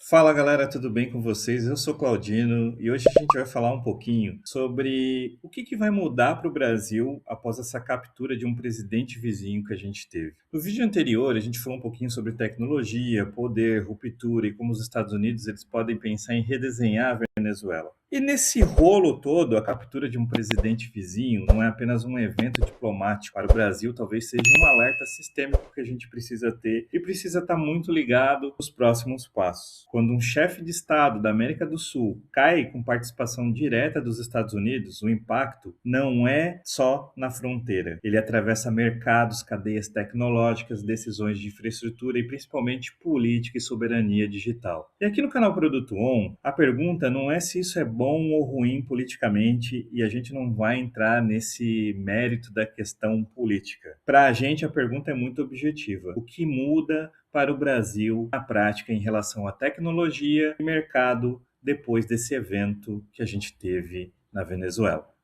Fala galera, tudo bem com vocês? Eu sou Claudino e hoje a gente vai falar um pouquinho sobre o que vai mudar para o Brasil após essa captura de um presidente vizinho que a gente teve. No vídeo anterior, a gente falou um pouquinho sobre tecnologia, poder, ruptura e como os Estados Unidos eles podem pensar em redesenhar a Venezuela. E nesse rolo todo, a captura de um presidente vizinho não é apenas um evento diplomático para o Brasil, talvez seja um alerta sistêmico que a gente precisa ter e precisa estar muito ligado nos próximos passos. Quando um chefe de Estado da América do Sul cai com participação direta dos Estados Unidos, o impacto não é só na fronteira. Ele atravessa mercados, cadeias tecnológicas, decisões de infraestrutura e principalmente política e soberania digital. E aqui no canal Produto On, a pergunta não é se isso é bom ou ruim politicamente, e a gente não vai entrar nesse mérito da questão política. Para a gente, a pergunta é muito objetiva. O que muda para o Brasil na prática em relação à tecnologia e mercado depois desse evento que a gente teve na Venezuela?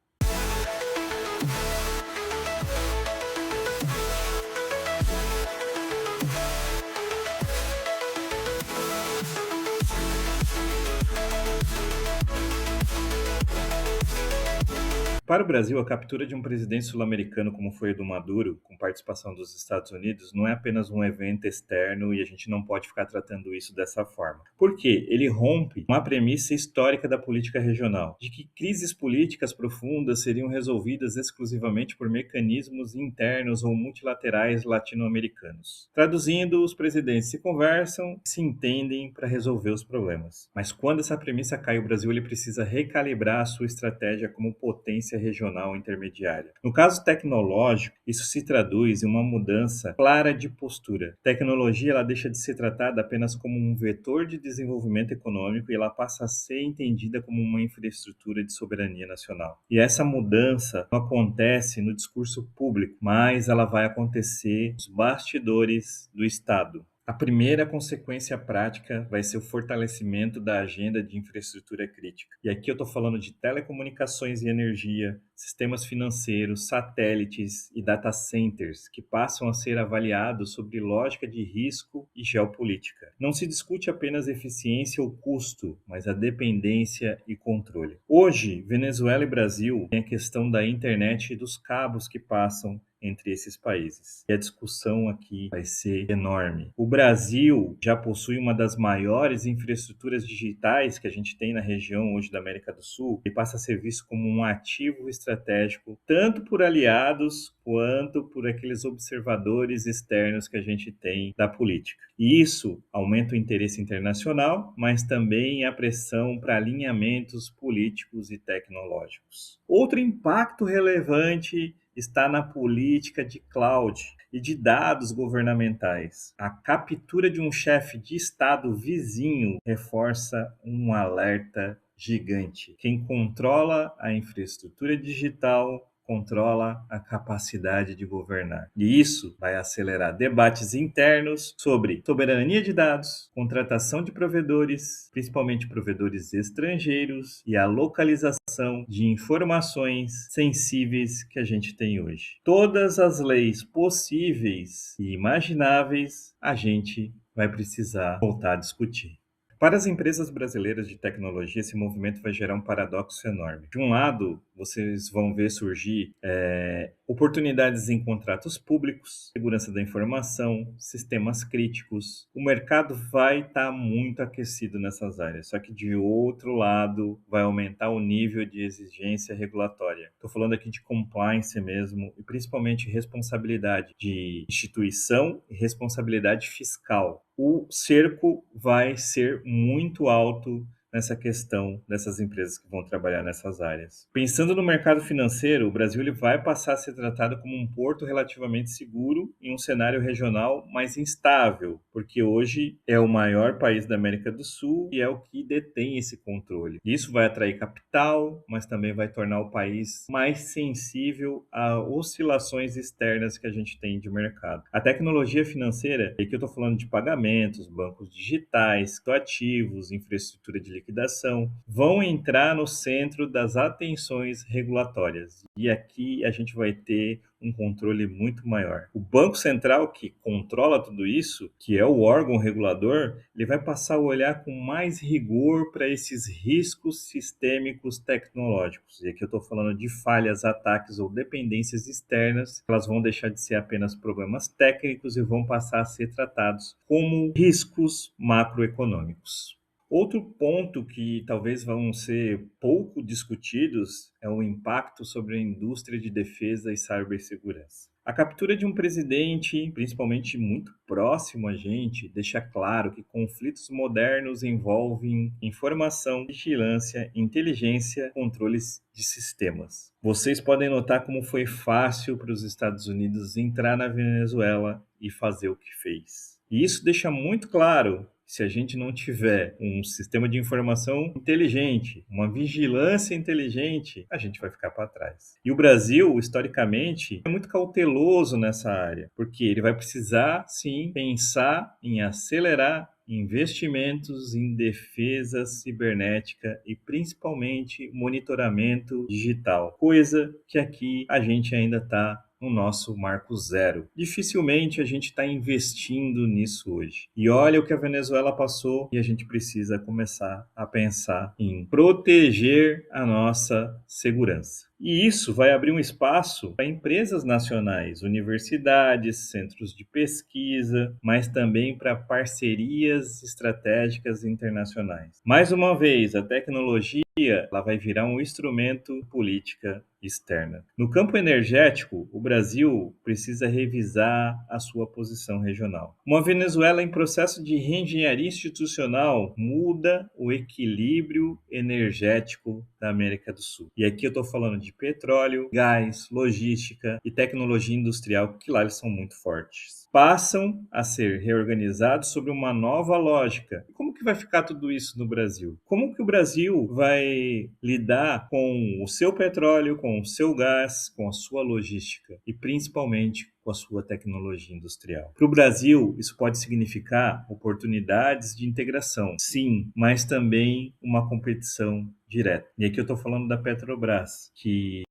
Para o Brasil, a captura de um presidente sul-americano como foi o do Maduro, com participação dos Estados Unidos, não é apenas um evento externo e a gente não pode ficar tratando isso dessa forma. Por quê? Ele rompe uma premissa histórica da política regional, de que crises políticas profundas seriam resolvidas exclusivamente por mecanismos internos ou multilaterais latino-americanos. Traduzindo, os presidentes se conversam, se entendem para resolver os problemas. Mas quando essa premissa cai, o Brasil ele precisa recalibrar a sua estratégia como potência regional intermediária. No caso tecnológico, isso se traduz em uma mudança clara de postura. Tecnologia ela deixa de ser tratada apenas como um vetor de desenvolvimento econômico e ela passa a ser entendida como uma infraestrutura de soberania nacional. E essa mudança não acontece no discurso público, mas ela vai acontecer nos bastidores do Estado. A primeira consequência prática vai ser o fortalecimento da agenda de infraestrutura crítica. E aqui eu estou falando de telecomunicações e energia, sistemas financeiros, satélites e data centers, que passam a ser avaliados sobre lógica de risco e geopolítica. Não se discute apenas eficiência ou custo, mas a dependência e controle. Hoje, Venezuela e Brasil têm a questão da internet e dos cabos que passam entre esses países. E a discussão aqui vai ser enorme. O Brasil já possui uma das maiores infraestruturas digitais que a gente tem na região hoje da América do Sul e passa a ser visto como um ativo estratégico, tanto por aliados quanto por aqueles observadores externos que a gente tem da política. E isso aumenta o interesse internacional, mas também a pressão para alinhamentos políticos e tecnológicos. Outro impacto relevante está na política de cloud e de dados governamentais. A captura de um chefe de Estado vizinho reforça um alerta gigante. Quem controla a infraestrutura digital controla a capacidade de governar. E isso vai acelerar debates internos sobre soberania de dados, contratação de provedores, principalmente provedores estrangeiros, e a localização de informações sensíveis que a gente tem hoje. Todas as leis possíveis e imagináveis a gente vai precisar voltar a discutir. Para as empresas brasileiras de tecnologia, esse movimento vai gerar um paradoxo enorme. De um lado, vocês vão ver surgir oportunidades em contratos públicos, segurança da informação, sistemas críticos. O mercado vai estar muito aquecido nessas áreas, só que de outro lado, vai aumentar o nível de exigência regulatória. Estou falando aqui de compliance mesmo, e principalmente responsabilidade de instituição e responsabilidade fiscal. O cerco vai ser muito alto nessa questão dessas empresas que vão trabalhar nessas áreas. Pensando no mercado financeiro, o Brasil ele vai passar a ser tratado como um porto relativamente seguro em um cenário regional mais instável, porque hoje é o maior país da América do Sul e é o que detém esse controle. Isso vai atrair capital, mas também vai tornar o país mais sensível a oscilações externas que a gente tem de mercado. A tecnologia financeira, aqui eu estou falando de pagamentos, bancos digitais, criptoativos, infraestrutura de liquidação, vão entrar no centro das atenções regulatórias. E aqui a gente vai ter um controle muito maior. O Banco Central, que controla tudo isso, que é o órgão regulador, ele vai passar a olhar com mais rigor para esses riscos sistêmicos tecnológicos. E aqui eu estou falando de falhas, ataques ou dependências externas. Elas vão deixar de ser apenas problemas técnicos e vão passar a ser tratados como riscos macroeconômicos. Outro ponto que talvez vão ser pouco discutidos é o impacto sobre a indústria de defesa e cibersegurança. A captura de um presidente, principalmente muito próximo a gente, deixa claro que conflitos modernos envolvem informação, vigilância, inteligência, controles de sistemas. Vocês podem notar como foi fácil para os Estados Unidos entrar na Venezuela e fazer o que fez. E isso deixa muito claro, se a gente não tiver um sistema de informação inteligente, uma vigilância inteligente, a gente vai ficar para trás. E o Brasil, historicamente, é muito cauteloso nessa área, porque ele vai precisar, sim, pensar em acelerar investimentos em defesa cibernética e principalmente monitoramento digital, coisa que aqui a gente ainda está no nosso marco zero. Dificilmente a gente está investindo nisso hoje. E olha o que a Venezuela passou e a gente precisa começar a pensar em proteger a nossa segurança. E isso vai abrir um espaço para empresas nacionais, universidades, centros de pesquisa, mas também para parcerias estratégicas internacionais. Mais uma vez, a tecnologia ela vai virar um instrumento de política externa. No campo energético, o Brasil precisa revisar a sua posição regional. Uma Venezuela em processo de reengenharia institucional muda o equilíbrio energético da América do Sul. E aqui eu estou falando de petróleo, gás, logística e tecnologia industrial, que lá eles são muito fortes. Passam a ser reorganizados sobre uma nova lógica. Como que vai ficar tudo isso no Brasil? Como que o Brasil vai lidar com o seu petróleo, com o seu gás, com a sua logística e principalmente com a sua tecnologia industrial? Para o Brasil, isso pode significar oportunidades de integração, sim, mas também uma competição direta. E aqui eu estou falando da Petrobras, que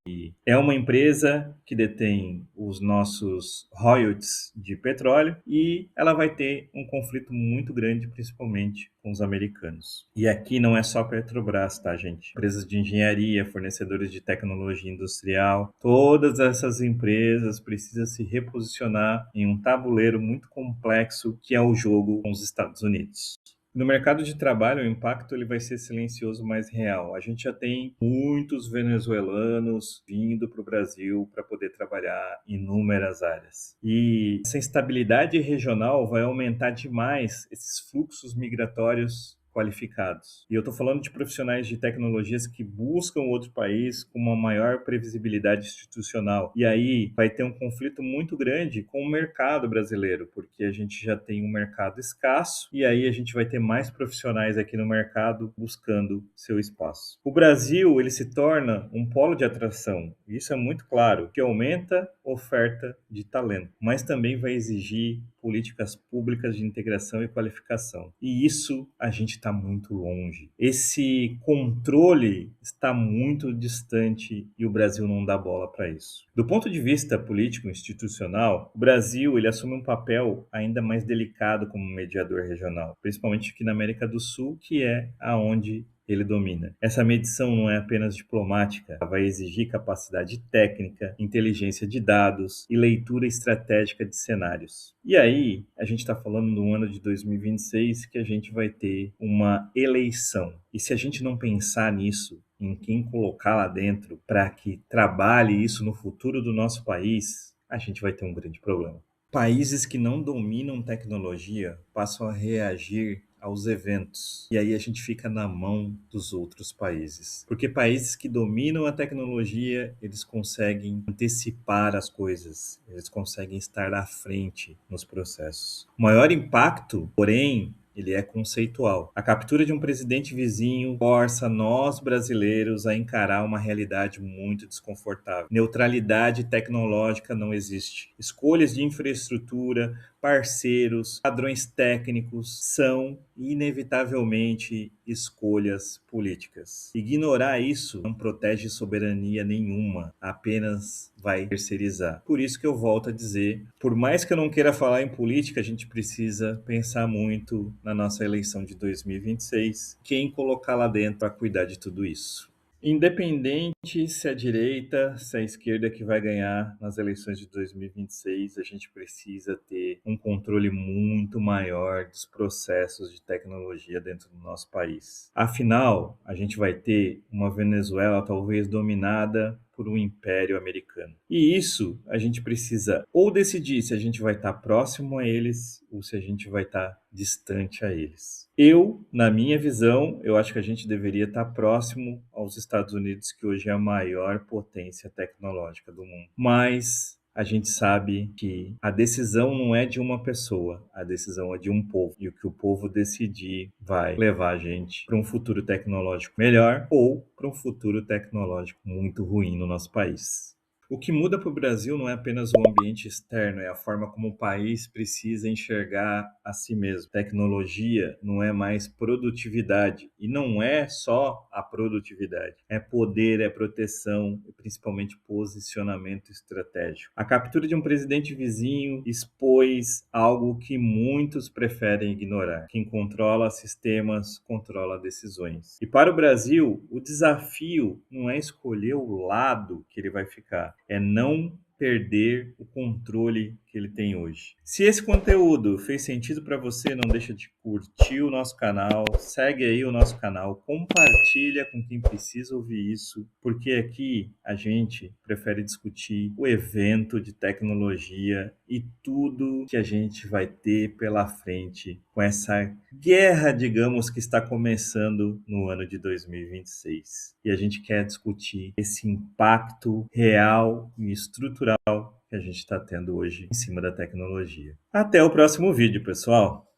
é uma empresa que detém os nossos royalties de petróleo e ela vai ter um conflito muito grande, principalmente com os americanos. E aqui não é só Petrobras, tá, gente? Empresas de engenharia, fornecedores de tecnologia industrial, todas essas empresas precisam se reposicionar em um tabuleiro muito complexo que é o jogo com os Estados Unidos. No mercado de trabalho, o impacto ele vai ser silencioso, mas real. A gente já tem muitos venezuelanos vindo para o Brasil para poder trabalhar em inúmeras áreas. E essa instabilidade regional vai aumentar demais esses fluxos migratórios qualificados. E eu estou falando de profissionais de tecnologias que buscam outro país com uma maior previsibilidade institucional. E aí vai ter um conflito muito grande com o mercado brasileiro, porque a gente já tem um mercado escasso e aí a gente vai ter mais profissionais aqui no mercado buscando seu espaço. O Brasil, ele se torna um polo de atração. Isso é muito claro, que aumenta a oferta de talento, mas também vai exigir políticas públicas de integração e qualificação. E isso a gente está muito longe. Esse controle está muito distante e o Brasil não dá bola para isso. Do ponto de vista político institucional, o Brasil ele assume um papel ainda mais delicado como mediador regional, principalmente aqui na América do Sul, que é aonde ele domina. Essa medição não é apenas diplomática, ela vai exigir capacidade técnica, inteligência de dados e leitura estratégica de cenários. E aí, a gente está falando no ano de 2026 que a gente vai ter uma eleição. E se a gente não pensar nisso, em quem colocar lá dentro para que trabalhe isso no futuro do nosso país, a gente vai ter um grande problema. Países que não dominam tecnologia passam a reagir aos eventos. E aí a gente fica na mão dos outros países. Porque países que dominam a tecnologia, eles conseguem antecipar as coisas, eles conseguem estar à frente nos processos. O maior impacto, porém, ele é conceitual. A captura de um presidente vizinho força nós brasileiros a encarar uma realidade muito desconfortável. Neutralidade tecnológica não existe. Escolhas de infraestrutura, parceiros, padrões técnicos são inevitavelmente escolhas políticas. Ignorar isso não protege soberania nenhuma, apenas vai terceirizar. Por isso que eu volto a dizer, por mais que eu não queira falar em política, a gente precisa pensar muito na nossa eleição de 2026, quem colocar lá dentro para cuidar de tudo isso. Independente se é a direita, se é a esquerda que vai ganhar nas eleições de 2026, a gente precisa ter um controle muito maior dos processos de tecnologia dentro do nosso país. Afinal, a gente vai ter uma Venezuela talvez dominada por um império americano. E isso a gente precisa ou decidir se a gente vai estar próximo a eles ou se a gente vai estar distante a eles. Eu, na minha visão, eu acho que a gente deveria estar próximo aos Estados Unidos, que hoje é a maior potência tecnológica do mundo. Mas a gente sabe que a decisão não é de uma pessoa, a decisão é de um povo. E o que o povo decidir vai levar a gente para um futuro tecnológico melhor ou para um futuro tecnológico muito ruim no nosso país. O que muda para o Brasil não é apenas o ambiente externo, é a forma como o país precisa enxergar a si mesmo. Tecnologia não é mais produtividade, e não é só a produtividade, é poder, é proteção e principalmente posicionamento estratégico. A captura de um presidente vizinho expôs algo que muitos preferem ignorar. Quem controla sistemas, controla decisões. E para o Brasil, o desafio não é escolher o lado que ele vai ficar, é não perder o controle que ele tem hoje. Se esse conteúdo fez sentido para você, não deixa de curtir o nosso canal, segue aí o nosso canal, compartilha com quem precisa ouvir isso, porque aqui a gente prefere discutir o evento de tecnologia e tudo que a gente vai ter pela frente com essa guerra, digamos, que está começando no ano de 2026. E a gente quer discutir esse impacto real e estrutural que a gente está tendo hoje em cima da tecnologia. Até o próximo vídeo, pessoal!